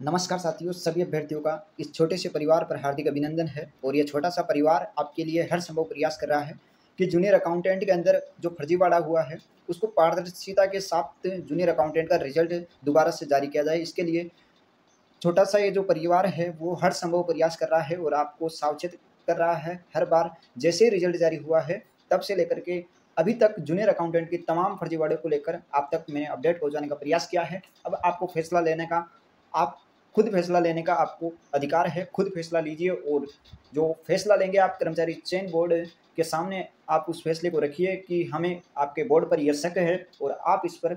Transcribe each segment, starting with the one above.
नमस्कार साथियों, सभी अभ्यर्थियों का इस छोटे से परिवार पर हार्दिक अभिनंदन है। और ये छोटा सा परिवार आपके लिए हर संभव प्रयास कर रहा है कि जूनियर अकाउंटेंट के अंदर जो फर्जीवाड़ा हुआ है उसको पारदर्शिता के साथ जूनियर अकाउंटेंट का रिजल्ट दोबारा से जारी किया जाए। इसके लिए छोटा सा ये जो परिवार है वो हर संभव प्रयास कर रहा है और आपको सावचेत कर रहा है। हर बार जैसे ही रिजल्ट जारी हुआ है तब से लेकर के अभी तक जूनियर अकाउंटेंट की तमाम फर्जीवाड़े को लेकर आप तक मैंने अपडेट पहुंचाने का प्रयास किया है। अब आपको फैसला लेने का आप खुद फैसला लेने का आपको अधिकार है। खुद फैसला लीजिए और जो फैसला लेंगे आप कर्मचारी चयन बोर्ड के सामने आप उस फैसले को रखिए कि हमें आपके बोर्ड पर यह शक है और आप इस पर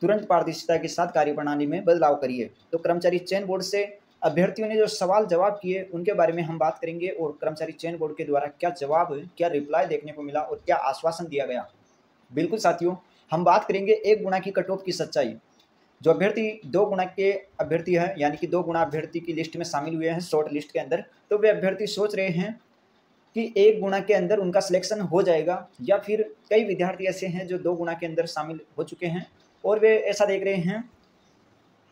तुरंत पारदर्शिता के साथ कार्यप्रणाली में बदलाव करिए। तो कर्मचारी चयन बोर्ड से अभ्यर्थियों ने जो सवाल जवाब किए उनके बारे में हम बात करेंगे और कर्मचारी चयन बोर्ड के द्वारा क्या जवाब, क्या रिप्लाई देखने को मिला और क्या आश्वासन दिया गया। बिल्कुल साथियों, हम बात करेंगे 1 गुना की कट ऑफ की सच्चाई। जो अभ्यर्थी 2 गुना के अभ्यर्थी हैं, यानी कि 2 गुना अभ्यर्थी की लिस्ट में शामिल हुए हैं शॉर्ट लिस्ट के अंदर, तो वे अभ्यर्थी सोच रहे हैं कि 1 गुना के अंदर उनका सिलेक्शन हो जाएगा, या फिर कई विद्यार्थी ऐसे हैं जो 2 गुना के अंदर शामिल हो चुके हैं और वे ऐसा देख रहे हैं।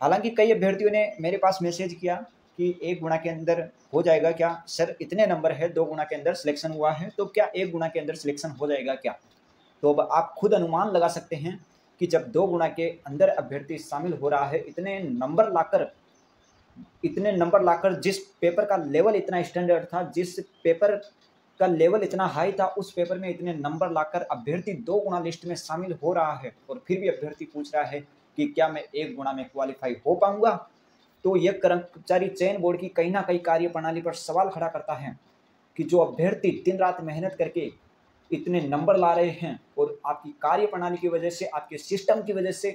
हालांकि कई अभ्यर्थियों ने मेरे पास मैसेज किया कि 1 गुना के अंदर हो जाएगा क्या सर, इतने नंबर है, 2 गुना के अंदर सिलेक्शन हुआ है, तो क्या 1 गुना के अंदर सिलेक्शन हो जाएगा क्या। तो अब आप खुद अनुमान लगा सकते हैं कि जब 2 गुना के अंदर अभ्यर्थी शामिल हो रहा है, इतने नंबर लाकर जिस पेपर का लेवल इतना स्टैंडर्ड था, जिस पेपर का लेवल इतना हाई था, उस पेपर में इतने नंबर लाकर अभ्यर्थी 2 गुना लिस्ट में शामिल हो रहा है और फिर भी अभ्यर्थी पूछ रहा है कि क्या मैं 1 गुना में क्वालिफाई हो पाऊंगा। तो यह कर्मचारी चयन बोर्ड की कहीं ना कहीं कार्य प्रणाली पर सवाल खड़ा करता है कि जो अभ्यर्थी दिन रात मेहनत करके इतने नंबर ला रहे हैं और आपकी कार्य प्रणाली की वजह से, आपके सिस्टम की वजह से,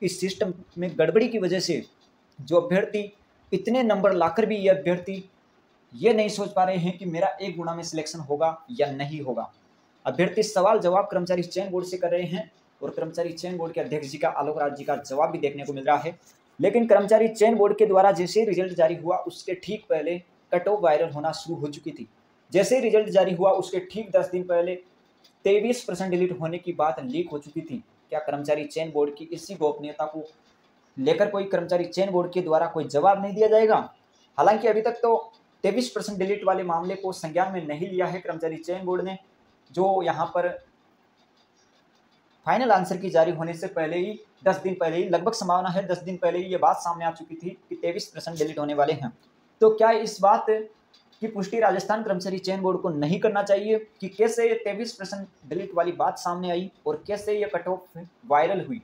इस सिस्टम में गड़बड़ी की वजह से जो अभ्यर्थी इतने नंबर लाकर भी ये अभ्यर्थी ये नहीं सोच पा रहे हैं कि मेरा 1 गुना में सिलेक्शन होगा या नहीं होगा। अभ्यर्थी सवाल जवाब कर्मचारी चयन बोर्ड से कर रहे हैं और कर्मचारी चयन बोर्ड के अध्यक्ष जी का, आलोक राज जी का जवाब भी देखने को मिल रहा है। लेकिन कर्मचारी चयन बोर्ड के द्वारा जैसे ही रिजल्ट जारी हुआ उसके ठीक पहले कट ऑफ वायरल होना शुरू हो चुकी थी। जैसे ही रिजल्ट जारी हुआ उसके ठीक 10 दिन पहले 23% डिलीट होने की बात लीक हो चुकी थी। क्या कर्मचारी चयन बोर्ड की इसी गोपनीयता को लेकर कोई कर्मचारी चयन बोर्ड के द्वारा कोई जवाब नहीं दिया जाएगा। हालांकि अभी तक तो 23% डिलीट वाले मामले को संज्ञान में नहीं लिया है कर्मचारी चयन बोर्ड ने। जो यहाँ पर फाइनल आंसर की जारी होने से पहले ही 10 दिन पहले ही, लगभग संभावना है 10 दिन पहले ही ये बात सामने आ चुकी थी कि 23% डिलीट होने वाले हैं। तो क्या इस बात की पुष्टि राजस्थान कर्मचारी चयन बोर्ड को नहीं करना चाहिए कि कैसे ये 23% डिलीट वाली बात सामने आई और कैसे ये कट ऑफ वायरल हुई।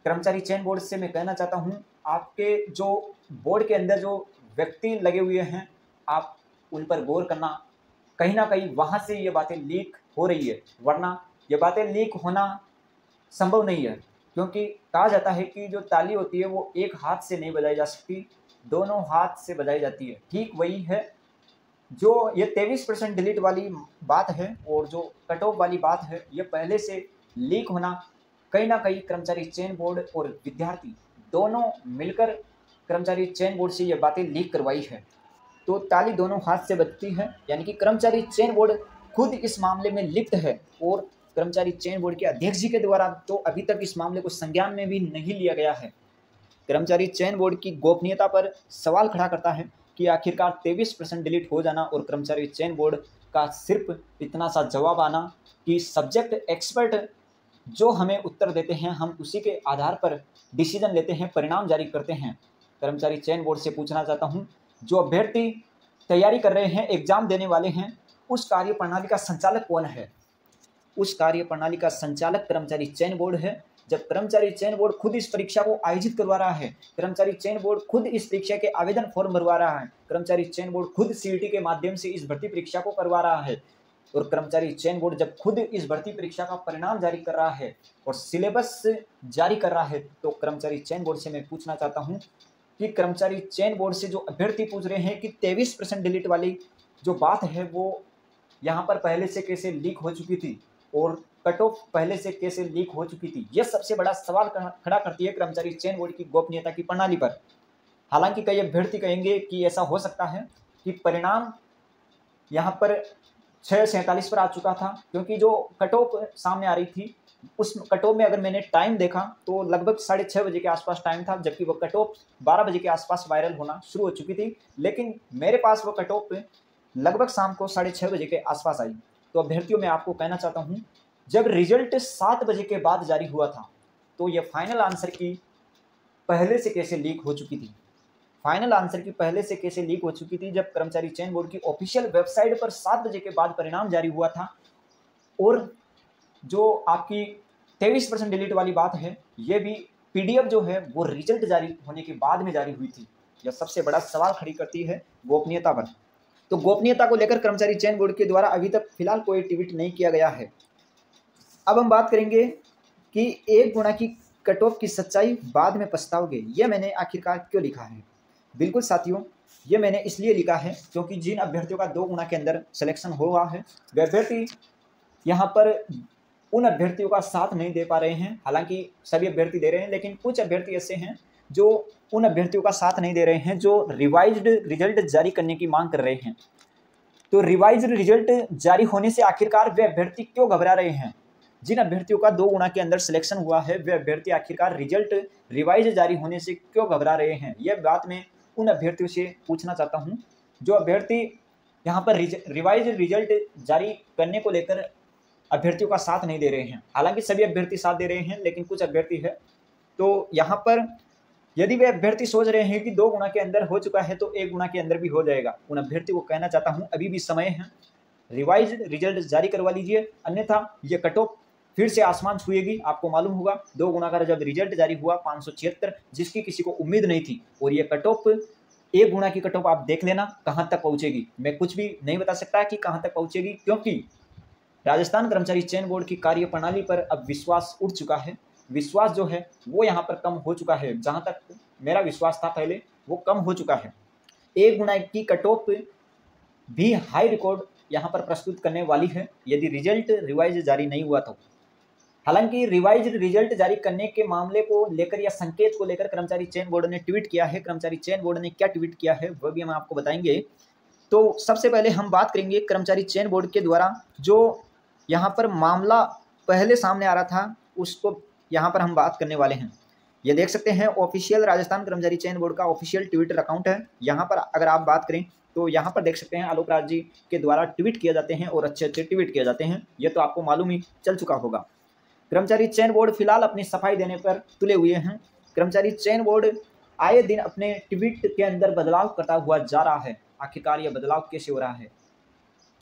कर्मचारी चयन बोर्ड से मैं कहना चाहता हूं, आपके जो बोर्ड के अंदर जो व्यक्ति लगे हुए हैं, आप उन पर गौर करना। कहीं ना कहीं वहां से ये बातें लीक हो रही है, वरना ये बातें लीक होना संभव नहीं है। क्योंकि कहा जाता है कि जो ताली होती है वो एक हाथ से नहीं बजाई जा सकती, दोनों हाथ से बजाई जाती है। ठीक वही है, जो ये 23% डिलीट वाली बात है और जो कट ऑफ वाली बात है, ये पहले से लीक होना कहीं ना कहीं कर्मचारी चयन बोर्ड और विद्यार्थी दोनों मिलकर कर्मचारी चयन बोर्ड से ये बातें लीक करवाई है। तो ताली दोनों हाथ से बजती है, यानी कि कर्मचारी चयन बोर्ड खुद इस मामले में लिप्त है और कर्मचारी चयन बोर्ड के अध्यक्ष जी के द्वारा तो अभी तक इस मामले को संज्ञान में भी नहीं लिया गया है। कर्मचारी चयन बोर्ड की गोपनीयता पर सवाल खड़ा करता है कि आखिरकार 23% डिलीट हो जाना और कर्मचारी चयन बोर्ड का सिर्फ इतना सा जवाब आना कि सब्जेक्ट एक्सपर्ट जो हमें उत्तर देते हैं हम उसी के आधार पर डिसीजन लेते हैं, परिणाम जारी करते हैं। कर्मचारी चयन बोर्ड से पूछना चाहता हूं, जो अभ्यर्थी तैयारी कर रहे हैं, एग्जाम देने वाले हैं, उस कार्य प्रणाली का संचालक कौन है। उस कार्य प्रणाली का संचालक कर्मचारी चयन बोर्ड है। जब कर्मचारी चयन बोर्ड खुद इस परीक्षा को आयोजित करवा रहा है, कर्मचारी चयन बोर्ड खुद इस परीक्षा के आवेदन फॉर्म भरवा रहा है, कर्मचारी चयन बोर्ड खुद सीईटी के माध्यम से इस भर्ती परीक्षा को करवा रहा है और कर्मचारी चयन बोर्ड जब खुद इस भर्ती परीक्षा का परिणाम जारी कर रहा है और सिलेबस जारी कर रहा है, तो कर्मचारी चयन बोर्ड से मैं पूछना चाहता हूं कि कर्मचारी चयन बोर्ड से जो अभ्यर्थी पूछ रहे हैं कि 23% डिलीट वाली जो बात है वो यहाँ पर पहले से कैसे लीक हो चुकी थी और कट ऑफ पहले से कैसे लीक हो चुकी थी, यह सबसे बड़ा सवाल खड़ा करती है कर्मचारी चयन बोर्ड की गोपनीयता की प्रणाली पर। हालांकि कई अभ्यर्थी कहेंगे कि ऐसा हो सकता है कि परिणाम यहाँ पर 6:47 पर आ चुका था, क्योंकि जो कट ऑफ सामने आ रही थी उस कट ऑफ में अगर मैंने टाइम देखा तो लगभग 6:30 बजे के आसपास टाइम था, जबकि वो कट ऑफ 12 बजे के आसपास वायरल होना शुरू हो चुकी थी। लेकिन मेरे पास वो कट ऑफ लगभग शाम को 6:30 बजे के आसपास आई। तो अभ्यर्थियों मैं आपको कहना चाहता हूँ, जब रिजल्ट 7 बजे के बाद जारी हुआ था तो ये फाइनल आंसर की पहले से कैसे लीक हो चुकी थी, फाइनल आंसर की पहले से कैसे लीक हो चुकी थी, जब कर्मचारी चयन बोर्ड की ऑफिशियल वेबसाइट पर 7 बजे के बाद परिणाम जारी हुआ था। और जो आपकी 23% डिलीट वाली बात है, ये भी पीडीएफ जो है वो रिजल्ट जारी होने के बाद में जारी हुई थी। यह सबसे बड़ा सवाल खड़ी करती है गोपनीयता पर। तो गोपनीयता को लेकर कर्मचारी चयन बोर्ड के द्वारा अभी तक फिलहाल कोई ट्वीट नहीं किया गया है। अब हम बात करेंगे कि 1 गुना की कट ऑफ की सच्चाई बाद में पछताओगे, ये मैंने आखिरकार क्यों लिखा है। बिल्कुल साथियों, ये मैंने इसलिए लिखा है क्योंकि जिन अभ्यर्थियों का 2 गुना के अंदर सिलेक्शन हुआ है, वे अभ्यर्थी यहाँ पर उन अभ्यर्थियों का साथ नहीं दे पा रहे हैं। हालांकि सभी अभ्यर्थी दे रहे हैं, लेकिन कुछ अभ्यर्थी ऐसे हैं जो उन अभ्यर्थियों का साथ नहीं दे रहे हैं जो रिवाइज्ड रिजल्ट जारी करने की मांग कर रहे हैं। तो रिवाइज्ड रिजल्ट जारी होने से आखिरकार वे अभ्यर्थी क्यों घबरा रहे हैं? जिन अभ्यर्थियों का 2 गुना के अंदर सिलेक्शन हुआ है, वे अभ्यर्थी आखिरकार रिजल्ट रिवाइज जारी होने से क्यों घबरा रहे हैं? यह बात मैं उन अभ्यर्थियों से पूछना चाहता हूं जो अभ्यर्थी यहाँ पर रिवाइज रिजल्ट जारी करने को लेकर अभ्यर्थियों का साथ नहीं दे रहे हैं। हालांकि सभी अभ्यर्थी साथ दे रहे हैं, लेकिन कुछ अभ्यर्थी है। तो यहाँ पर यदि वे अभ्यर्थी सोच रहे हैं कि 2 गुना के अंदर हो चुका है तो 1 गुना के अंदर भी हो जाएगा, उन अभ्यर्थी को कहना चाहता हूँ अभी भी समय है, रिवाइज रिजल्ट जारी करवा लीजिए, अन्यथा ये कट ऑफ फिर से आसमान छुएगी। आपको मालूम होगा 2 गुना का जब रिजल्ट जारी हुआ 576, जिसकी किसी को उम्मीद नहीं थी, और ये कट ऑफ 1 गुना की कट ऑफ आप देख लेना कहाँ तक पहुँचेगी। मैं कुछ भी नहीं बता सकता कि कहाँ तक पहुँचेगी, क्योंकि राजस्थान कर्मचारी चयन बोर्ड की कार्य प्रणाली पर अब विश्वास उठ चुका है। विश्वास जो है वो यहाँ पर कम हो चुका है। जहाँ तक मेरा विश्वास था पहले, वो कम हो चुका है। 1 गुना की कट ऑफ भी हाई रिकॉर्ड यहाँ पर प्रस्तुत करने वाली है यदि रिजल्ट रिवाइज जारी नहीं हुआ तो। हालांकि रिवाइज रिजल्ट जारी करने के मामले को लेकर या संकेत को लेकर कर्मचारी चयन बोर्ड ने ट्वीट किया है। कर्मचारी चयन बोर्ड ने क्या ट्वीट किया है वह भी हम आपको बताएंगे। तो सबसे पहले हम बात करेंगे कर्मचारी चयन बोर्ड के द्वारा जो यहाँ पर मामला पहले सामने आ रहा था, उसको यहाँ पर हम बात करने वाले हैं। ये देख सकते हैं ऑफिशियल राजस्थान कर्मचारी चयन बोर्ड का ऑफिशियल ट्विटर अकाउंट है। यहाँ पर अगर आप बात करें तो यहाँ पर देख सकते हैं आलोक राज जी के द्वारा ट्वीट किए जाते हैं और अच्छे अच्छे ट्वीट किए जाते हैं। ये तो आपको मालूम ही चल चुका होगा। कर्मचारी चयन बोर्ड फिलहाल अपनी सफाई देने पर तुले हुए हैं। कर्मचारी चयन बोर्ड आए दिन अपने ट्वीट के अंदर बदलाव करता हुआ जा रहा है। आखिरकार यह बदलाव कैसे हो रहा है?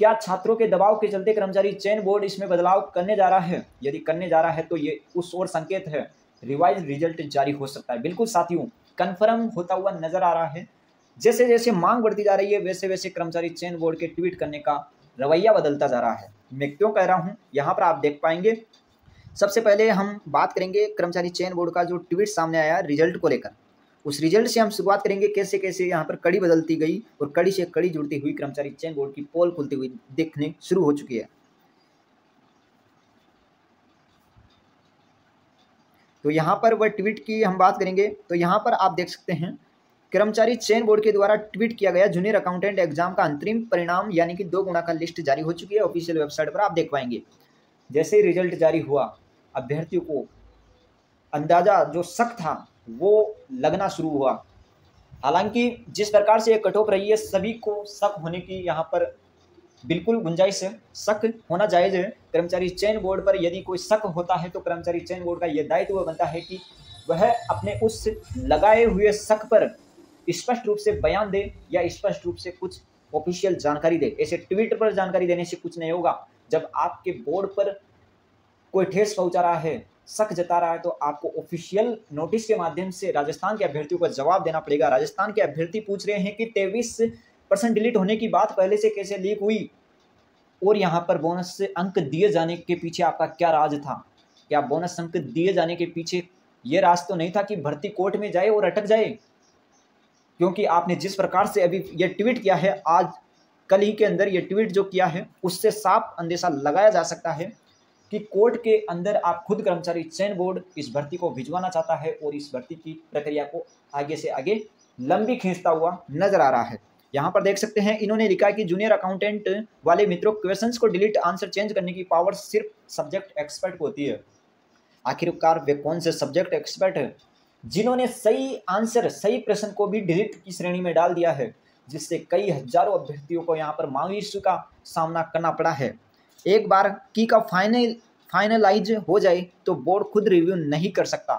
क्या छात्रों के दबाव के चलते कर्मचारी चयन बोर्ड इसमें बदलाव करने जा रहा है? यदि करने जा रहा है तो ये उस ओर संकेत है, रिवाइज रिजल्ट जारी हो सकता है। बिल्कुल साथियों, कन्फर्म होता हुआ नजर आ रहा है। जैसे जैसे मांग बढ़ती जा रही है वैसे वैसे कर्मचारी चयन बोर्ड के ट्वीट करने का रवैया बदलता जा रहा है। मैं क्यों कह रहा हूँ, यहाँ पर आप देख पाएंगे। सबसे पहले हम बात करेंगे कर्मचारी चयन बोर्ड का जो ट्वीट सामने आया रिजल्ट को लेकर। उस रिजल्ट से हम शुरुआत करेंगे कैसे कैसे यहाँ पर कड़ी बदलती गई और कड़ी से कड़ी जुड़ती हुई कर्मचारी चयन बोर्ड की पोल खुलती हुई देखने शुरू हो चुकी है। तो यहाँ पर वह ट्वीट की हम बात करेंगे तो यहाँ पर आप देख सकते हैं कर्मचारी चयन बोर्ड के द्वारा ट्वीट किया गया जूनियर अकाउंटेंट एग्जाम का अंतरिम परिणाम यानी कि 2 गुना का लिस्ट जारी हो चुकी है। ऑफिशियल वेबसाइट पर आप देख पाएंगे। जैसे ही रिजल्ट जारी हुआ अभ्यर्थियों को अंदाजा जो शक था वो लगना शुरू हुआ। हालांकि जिस प्रकार से ये कट ऑफ रही है सभी को शक होने की यहाँ पर बिल्कुल गुंजाइश है, शक होना जायज़ है। कर्मचारी चयन बोर्ड पर यदि कोई शक होता है तो कर्मचारी चयन बोर्ड का यह दायित्व बनता है कि वह अपने उस लगाए हुए शक पर स्पष्ट रूप से बयान दे या स्पष्ट रूप से कुछ ऑफिशियल जानकारी दे। ऐसे ट्वीट पर जानकारी देने से कुछ नहीं होगा। जब आपके बोर्ड पर कोई ठेस पहुंचा रहा है, शक जता रहा है, तो आपको ऑफिशियल नोटिस के माध्यम से राजस्थान के अभ्यर्थियों को जवाब देना पड़ेगा। राजस्थान के अभ्यर्थी पूछ रहे हैं कि 23% डिलीट होने की बात पहले से कैसे लीक हुई और यहाँ पर बोनस से अंक दिए जाने के पीछे आपका क्या राज था? क्या बोनस अंक दिए जाने के पीछे ये राज तो नहीं था कि भर्ती कोर्ट में जाए और अटक जाए? क्योंकि आपने जिस प्रकार से अभी ये ट्वीट किया है, आज कल ही के अंदर ये ट्वीट जो किया है, उससे साफ अंदेशा लगाया जा सकता है कि कोर्ट के अंदर आप खुद कर्मचारी चयन बोर्ड इस भर्ती को भिजवाना चाहता है और इस भर्ती की प्रक्रिया को आगे से आगे लंबी खींचता हुआ नजर आ रहा है। यहाँ पर देख सकते हैं इन्होंने लिखा कि जूनियर अकाउंटेंट वाले मित्रों, क्वेश्चंस को डिलीट आंसर चेंज करने की पावर सिर्फ सब्जेक्ट एक्सपर्ट को होती है। आखिरकार वे कौन से सब्जेक्ट एक्सपर्ट है जिन्होंने सही आंसर, सही प्रश्न को भी डिलीट की श्रेणी में डाल दिया है, जिससे कई हजारों अभ्यर्थियों को यहाँ पर मायूसी का सामना करना पड़ा है। एक बार की का फाइनलाइज हो जाए तो बोर्ड खुद रिव्यू नहीं कर सकता,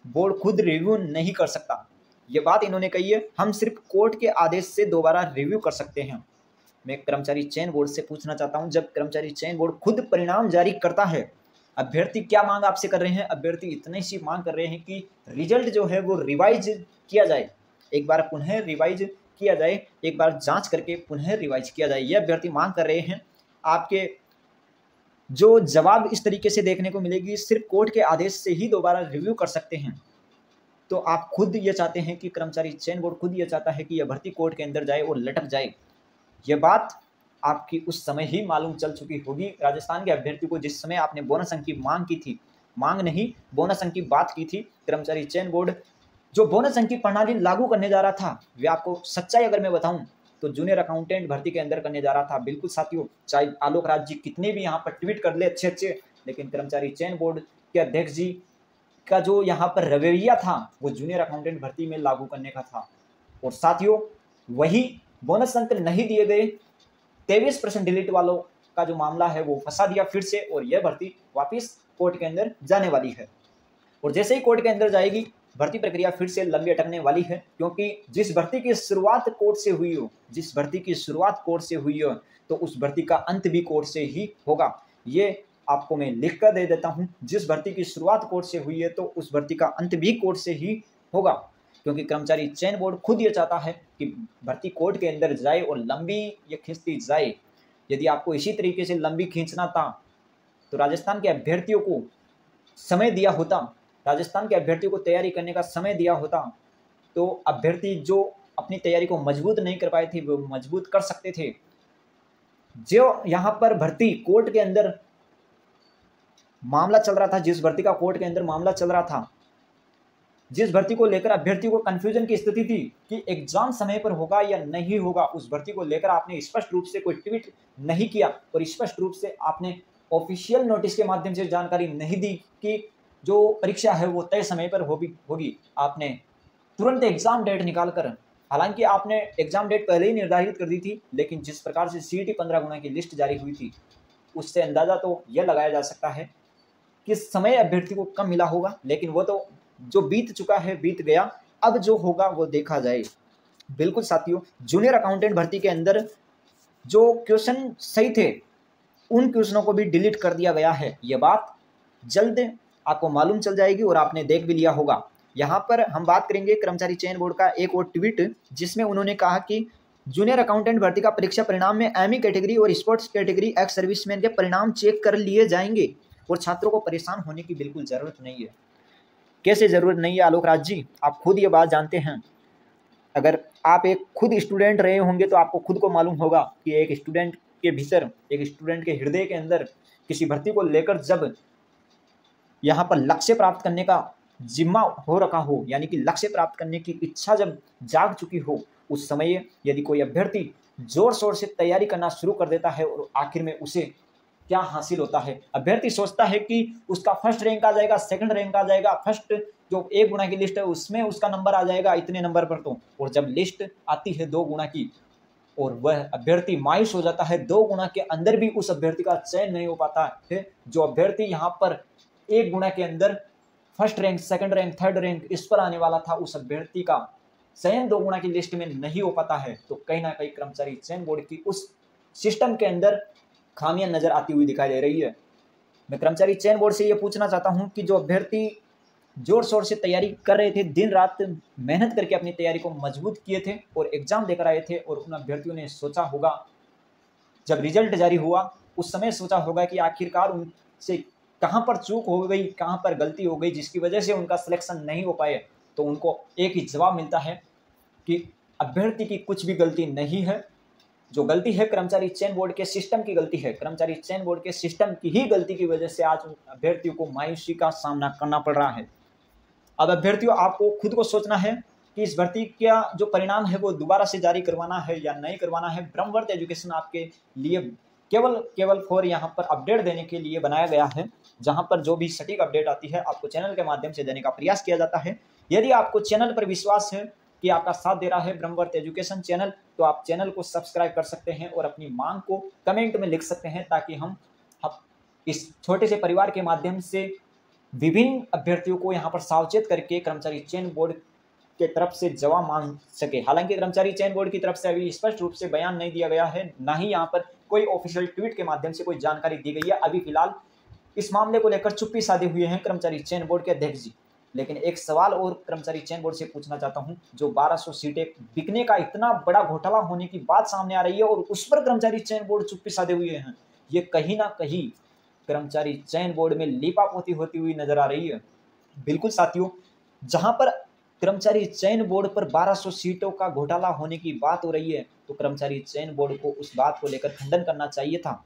बोर्ड खुद रिव्यू नहीं कर सकता। ये बात इन्होंने कही है, हम सिर्फ कोर्ट के आदेश से दोबारा रिव्यू कर सकते हैं। मैं कर्मचारी चयन बोर्ड से पूछना चाहता हूं, जब कर्मचारी चयन बोर्ड खुद परिणाम जारी करता है, अभ्यर्थी क्या मांग आपसे कर रहे हैं? अभ्यर्थी इतनी सी मांग कर रहे हैं कि रिजल्ट जो है वो रिवाइज किया जाए, एक बार पुनः रिवाइज किया जाए, एक बार जांच करके पुनः रिवाइज किया जाए। ये अभ्यर्थी मांग कर रहे हैं। आपके जो जवाब इस तरीके से देखने को मिलेगी, सिर्फ कोर्ट के आदेश से ही दोबारा रिव्यू कर सकते हैं। तो आप खुद ये चाहते हैं कि कर्मचारी चयन बोर्ड खुद ये चाहता है कि यह भर्ती कोर्ट के अंदर जाए और लटक जाए। ये बात आपकी उस समय ही मालूम चल चुकी होगी। राजस्थान के अभ्यर्थी को जिस समय आपने बोनस अंक की मांग की थी, मांग नहीं बोनस अंक की बात की थी, कर्मचारी चयन बोर्ड जो बोनस अंक की प्रणाली लागू करने जा रहा था, वे आपको सच्चाई अगर मैं बताऊं तो जूनियर अकाउंटेंट भर्ती के अंदर करने जा रहा था। बिल्कुल साथियों, चाहे आलोक राज जी कितने भी यहाँ पर ट्वीट कर ले अच्छे, लेकिन कर्मचारी चयन बोर्ड के अध्यक्ष जी का जो यहाँ पर रवैया था वो जूनियर अकाउंटेंट भर्ती में लागू करने का था। और साथियों, वही बोनस अंक नहीं दिए गए 23% डिलीट वालों का जो मामला है वो फंसा दिया फिर से, और यह भर्ती वापस कोर्ट के अंदर जाने वाली है। और जैसे ही कोर्ट के अंदर जाएगी, भर्ती प्रक्रिया फिर से लंबी अटकने वाली है, क्योंकि जिस भर्ती की शुरुआत कोर्ट से हुई हो, जिस भर्ती की शुरुआत कोर्ट से हुई हो, तो उस भर्ती का अंत भी कोर्ट से ही होगा। ये आपको मैं लिख कर दे देता हूँ, जिस भर्ती की शुरुआत कोर्ट से हुई है तो उस भर्ती का अंत भी कोर्ट से ही होगा, क्योंकि कर्मचारी चयन बोर्ड खुद ये चाहता है कि भर्ती कोर्ट के अंदर जाए और लंबी ये खींचती जाए। यदि आपको इसी तरीके से लंबी खींचना था तो राजस्थान के अभ्यर्थियों को समय दिया होता, राजस्थान के अभ्यर्थियों को तैयारी करने का समय दिया होता, तो अभ्यर्थी जो अपनी तैयारी को मजबूत नहीं कर पाए थे वो मजबूत कर सकते थे। जो यहाँ पर भर्ती कोर्ट के अंदर मामला चल रहा था, जिस भर्ती का कोर्ट के अंदर मामला चल रहा था, जिस भर्ती को लेकर अभ्यर्थी को कंफ्यूजन की स्थिति थी कि एग्जाम समय पर होगा या नहीं होगा, उस भर्ती को लेकर आपने स्पष्ट रूप से कोई ट्वीट नहीं किया और स्पष्ट रूप से आपने ऑफिशियल नोटिस के माध्यम से जानकारी नहीं दी कि जो परीक्षा है वो तय समय पर होगी। आपने तुरंत एग्जाम डेट निकाल कर, हालांकि आपने एग्जाम डेट पहले ही निर्धारित कर दी थी, लेकिन जिस प्रकार से CET 15 गुना की लिस्ट जारी हुई थी, उससे अंदाजा तो यह लगाया जा सकता है कि समय अभ्यर्थी को कम मिला होगा, लेकिन वो तो जो बीत चुका है बीत गया, अब जो होगा वो देखा जाए। बिल्कुल साथियों, जूनियर अकाउंटेंट भर्ती के अंदर जो क्वेश्चन सही थे उन क्वेश्चनों को भी डिलीट कर दिया गया है। ये बात जल्द आपको मालूम चल जाएगी और आपने देख भी लिया होगा। यहाँ पर हम बात करेंगे कर्मचारी चयन बोर्ड का एक और ट्वीट, जिसमें उन्होंने कहा कि जूनियर अकाउंटेंट भर्ती का परीक्षा परिणाम में ME कैटेगरी और स्पोर्ट्स कैटेगरी एक्स सर्विसमैन के परिणाम चेक कर लिए जाएंगे और छात्रों को परेशान होने की बिल्कुल ज़रूरत नहीं है। कैसे ज़रूरत नहीं है आलोक राज जी? आप खुद ये बात जानते हैं। अगर आप एक खुद स्टूडेंट रहे होंगे तो आपको खुद को मालूम होगा कि एक स्टूडेंट के भीतर, एक स्टूडेंट के हृदय के अंदर किसी भर्ती को लेकर जब यहाँ पर लक्ष्य प्राप्त करने का जिम्मा हो रखा हो, यानी कि लक्ष्य प्राप्त करने की इच्छा जब जाग चुकी हो, उस समय यदि कोई अभ्यर्थी जोर शोर से तैयारी करना शुरू कर देता है और आखिर में उसे क्या हासिल होता है, अभ्यर्थी सोचता है कि उसका फर्स्ट रैंक आ जाएगा, सेकंड रैंक आ जाएगा, फर्स्ट जो 1 गुना की लिस्ट है उसमें उसका नंबर आ जाएगा इतने नंबर पर, तो और जब लिस्ट आती है 2 गुना की और वह अभ्यर्थी मायूस हो जाता है, 2 गुना के अंदर भी उस अभ्यर्थी का चयन नहीं हो पाता है। जो अभ्यर्थी यहाँ पर 1 गुना के अंदर first rank, second rank, third rank इस पर आने वाला था, उस अभ्यर्थी का चयन 2 गुना की लिस्ट में नहीं हो पाता है, तो कहीं ना कहीं कर्मचारी चयन बोर्ड की उस सिस्टम के अंदर खामियां नजर आती हुई दिखाई दे रही है। मैं कर्मचारी चयन बोर्ड से ये पूछना चाहता हूं कि जो अभ्यर्थी जोर शोर से तैयारी कर रहे थे, दिन रात मेहनत करके अपनी तैयारी को मजबूत किए थे और एग्जाम देकर आए थे, और उन अभ्यर्थियों ने सोचा होगा जब रिजल्ट जारी हुआ उस समय सोचा होगा कि आखिरकार उनसे कहाँ पर चूक हो गई, कहाँ पर गलती हो गई जिसकी वजह से उनका सिलेक्शन नहीं हो पाए, तो उनको एक ही जवाब मिलता है कि अभ्यर्थी की कुछ भी गलती नहीं है, जो गलती है कर्मचारी चयन बोर्ड के सिस्टम की गलती है। कर्मचारी चयन बोर्ड के सिस्टम की ही गलती की वजह से आज अभ्यर्थियों को मायूसी का सामना करना पड़ रहा है। अब अभ्यर्थियों, आपको खुद को सोचना है कि इस भर्ती का जो परिणाम है वो दोबारा से जारी करवाना है या नहीं करवाना है। ब्रह्मवर्त एजुकेशन आपके लिए केवल फॉर यहाँ पर अपडेट देने के लिए बनाया गया है, जहाँ पर जो भी सटीक अपडेट आती है आपको चैनल के माध्यम से देने का प्रयास किया जाता है। यदि आपको चैनल पर विश्वास है कि आपका साथ दे रहा है ब्रह्मवर्त एजुकेशन चैनल, तो आप चैनल को सब्सक्राइब कर सकते हैं और अपनी मांग को कमेंट में लिख सकते हैं, ताकि हम इस छोटे से परिवार के माध्यम से विभिन्न अभ्यर्थियों को यहाँ पर सावचेत करके कर्मचारी चयन बोर्ड के तरफ से जवाब मांग सके। हालांकि कर्मचारी चयन बोर्ड की तरफ से अभी स्पष्ट रूप से बयान नहीं दिया गया है, ना ही यहाँ पर कोई ऑफिशियल ट्वीट के माध्यम से कोई जानकारी दी गई है। अभी फिलहाल इस मामले को लेकर चुप्पी साधे हुए हैं कर्मचारी चयन बोर्ड के अध्यक्ष जी। लेकिन एक सवाल और कर्मचारी चयन बोर्ड से पूछना चाहता हूं, जो 1200 सीटें बिकने का इतना बड़ा घोटाला होने की बात सामने आ रही है और उस पर कर्मचारी चयन बोर्ड चुप्पी साधे हुए हैं, ये कहीं ना कहीं कर्मचारी चयन बोर्ड में लीपापोती होती हुई नजर आ रही है। बिल्कुल साथियों, जहां पर कर्मचारी चयन बोर्ड पर 1200 सीटों का घोटाला होने की बात हो रही है, तो कर्मचारी चयन बोर्ड को उस बात को लेकर खंडन करना चाहिए था।